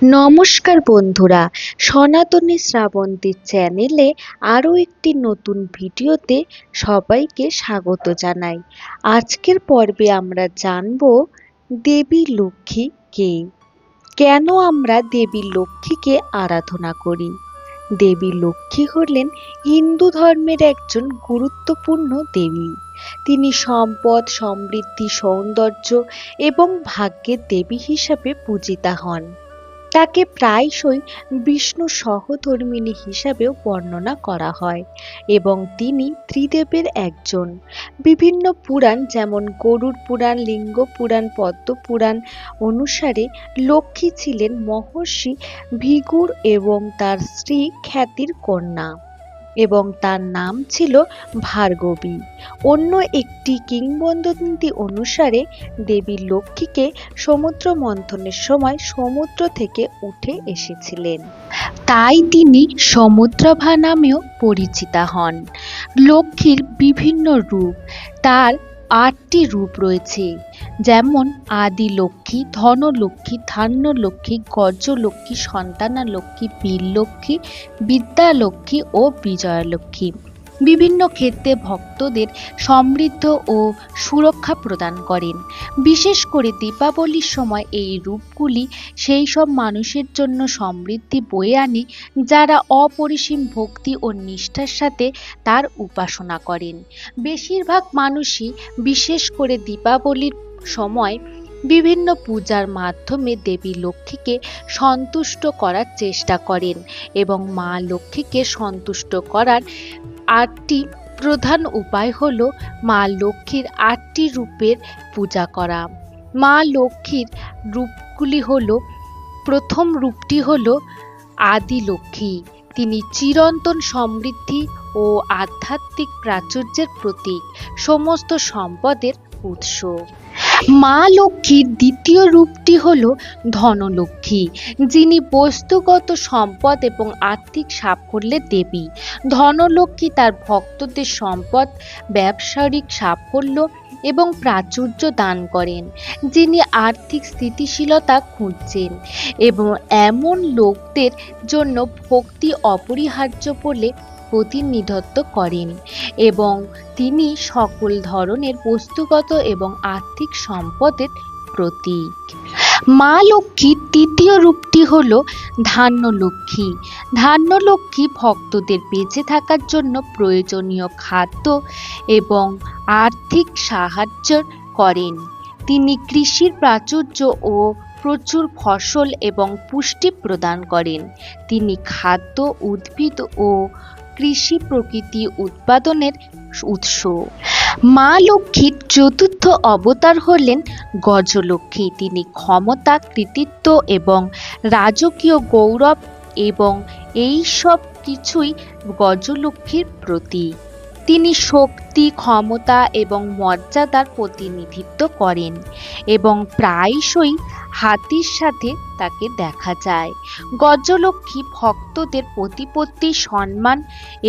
নমস্কার বন্ধুরা, সনাতনী শ্রাবন্তী চ্যানেলে আরও একটি নতুন ভিডিওতে সবাইকে স্বাগত জানাই। আজকের পর্বে আমরা জানব দেবী লক্ষ্মী কে, কেন আমরা দেবী লক্ষ্মীকে আরাধনা করি। দেবী লক্ষ্মী হলেন হিন্দু ধর্মের একজন গুরুত্বপূর্ণ দেবী। তিনি সম্পদ, সমৃদ্ধি, সৌন্দর্য এবং ভাগ্যের দেবী হিসাবে পূজিতা হন। তাকে প্রায়শই বিষ্ণু সহধর্মিণী হিসাবেও বর্ণনা করা হয় এবং তিনি ত্রিদেবের একজন। বিভিন্ন পুরাণ যেমন গরুড় পুরাণ, লিঙ্গ পুরাণ, পদ্ম পুরাণ অনুসারে লক্ষ্মী ছিলেন মহর্ষি ভৃগুর এবং তার স্ত্রী খ্যাতির কন্যা এবং তার নাম ছিল ভার্গবী। অন্য একটি কিংবদন্তি অনুসারে দেবী লক্ষ্মীকে সমুদ্র মন্থনের সময় সমুদ্র থেকে উঠে এসেছিলেন, তাই তিনি সমুদ্রাভা নামেও পরিচিতা হন। লক্ষ্মীর বিভিন্ন রূপ, তার ৮টি রূপ রয়েছে, যেমন আদি লক্ষ্মী, ধনলক্ষ্মী, ধান্যলক্ষ্মী, গজলক্ষ্মী, সন্তানা লক্ষ্মী, বীরলক্ষ্মী, বিদ্যালক্ষ্মী ও বিজয়ালক্ষ্মী। বিভিন্ন ক্ষেত্রে ভক্তদের সমৃদ্ধ ও সুরক্ষা প্রদান করেন। বিশেষ করে দীপাবলির সময় এই রূপগুলি সেই সব মানুষের জন্য সমৃদ্ধি বয়ে আনে যারা অপরিসীম ভক্তি ও নিষ্ঠার সাথে তার উপাসনা করেন। বেশিরভাগ মানুষই বিশেষ করে দীপাবলির সময় বিভিন্ন পূজার মাধ্যমে দেবী লক্ষ্মীকে সন্তুষ্ট করার চেষ্টা করেন এবং মা লক্ষ্মীকে সন্তুষ্ট করার ৮টি প্রধান উপায় হল মা লক্ষ্মীর ৮টি রূপের পূজা করা। মা লক্ষ্মীর রূপগুলি হল, প্রথম রূপটি হল আদি লক্ষ্মী। তিনি চিরন্তন সমৃদ্ধি ও আধ্যাত্মিক প্রাচুর্যের প্রতীক, সমস্ত সম্পদের উৎস। মা লক্ষ্মীর দ্বিতীয় রূপটি হল ধনলক্ষ্মী, যিনি বস্তুগত সম্পদ এবং আর্থিক সাফল্যের দেবী। ধনলক্ষ্মী তার ভক্তদের সম্পদ, ব্যবসায়িক সাফল্য এবং প্রাচুর্য দান করেন, যিনি আর্থিক স্থিতিশীলতা খুঁজছেন এবং এমন লোকদের জন্য ভক্তি অপরিহার্য বলে প্রতিনিধিত্ব করেন এবং তিনি সকল ধরনের বস্তুগত এবং আর্থিক সম্পদের প্রতীক। মা লক্ষ্মীর তৃতীয় রূপটি হল ধান্যলক্ষ্মী। ধান্যলক্ষ্মী ভক্তদের বেঁচে থাকার জন্য প্রয়োজনীয় খাদ্য এবং আর্থিক সাহায্য করেন। তিনি কৃষির প্রাচুর্য ও প্রচুর ফসল এবং পুষ্টি প্রদান করেন। তিনি খাদ্য, উদ্ভিদ ও কৃষি প্রকৃতি উৎপাদনের উৎস। মা লক্ষ্মীর চতুর্থ অবতার হলেন গজলক্ষ্মী। তিনি ক্ষমতা, কৃতিত্ব এবং রাজকীয় গৌরব এবং এই সব কিছুই গজলক্ষ্মীর প্রতীক। তিনি শক্তি, ক্ষমতা এবং মর্যাদার প্রতিনিধিত্ব করেন এবং প্রায়শই হাতির সাথে তাকে দেখা যায়। গজলক্ষ্মী ভক্তদের প্রতিপত্তি, সম্মান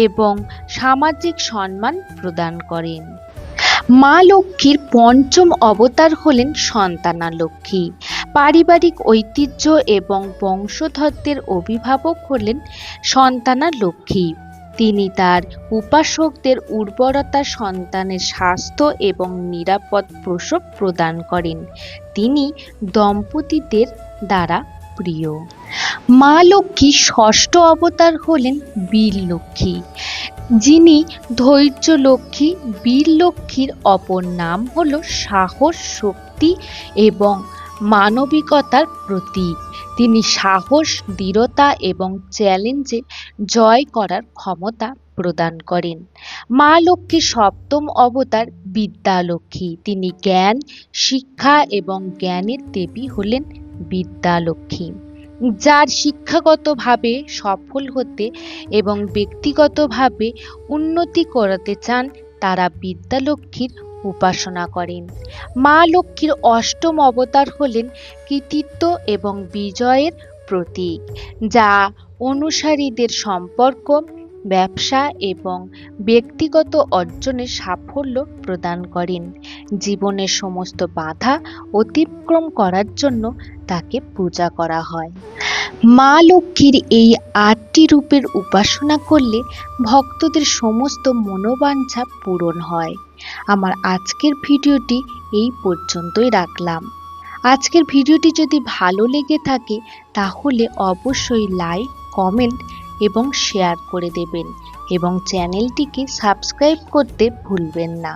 এবং সামাজিক সম্মান প্রদান করেন। মা লক্ষ্মীর পঞ্চম অবতার হলেন সন্তানা লক্ষ্মী। পারিবারিক ঐতিহ্য এবং বংশধরদের অভিভাবক হলেন সন্তানা লক্ষ্মী। তিনি তার উপাসকদের উর্বরতা, সন্তানের স্বাস্থ্য এবং নিরাপদ প্রসব প্রদান করেন। তিনি দম্পতিদের দ্বারা প্রিয়। মা লক্ষ্মীর ষষ্ঠ অবতার হলেন বীরলক্ষ্মী, যিনি ধৈর্য লক্ষ্মী। বীরলক্ষ্মীর অপর নাম হল সাহস, শক্তি এবং মানবিকতার প্রতীক। তিনি সাহস, দৃঢ়তা এবং চ্যালেঞ্জে জয় করার ক্ষমতা প্রদান করেন। মা লক্ষ্মীর সপ্তম অবতার বিদ্যালক্ষ্মী। তিনি জ্ঞান, শিক্ষা এবং জ্ঞানের দেবী হলেন বিদ্যালক্ষ্মী। যার শিক্ষাগতভাবে সফল হতে এবং ব্যক্তিগতভাবে উন্নতি করতে চান তারা বিদ্যালক্ষ্মীর উপাসনা করেন। মা লক্ষ্মীর অষ্টম অবতার হলেন কৃতিত্ব এবং বিজয়ের প্রতীক, যা অনুসারীদের সম্পর্ক, ব্যবসা এবং ব্যক্তিগত অর্জনের সাফল্য প্রদান করেন। জীবনের সমস্ত বাধা অতিক্রম করার জন্য তাকে পূজা করা হয়। মা লক্ষ্মীর এই ৮টি রূপের উপাসনা করলে ভক্তদের সমস্ত মনোবাঞ্ছা পূরণ হয়। আমার আজকের ভিডিওটি এই পর্যন্তই রাখলাম। আজকের ভিডিওটি যদি ভালো লেগে থাকে তাহলে অবশ্যই লাইক, কমেন্ট এবং শেয়ার করে দেবেন এবং চ্যানেলটিকে সাবস্ক্রাইব করতে ভুলবেন না।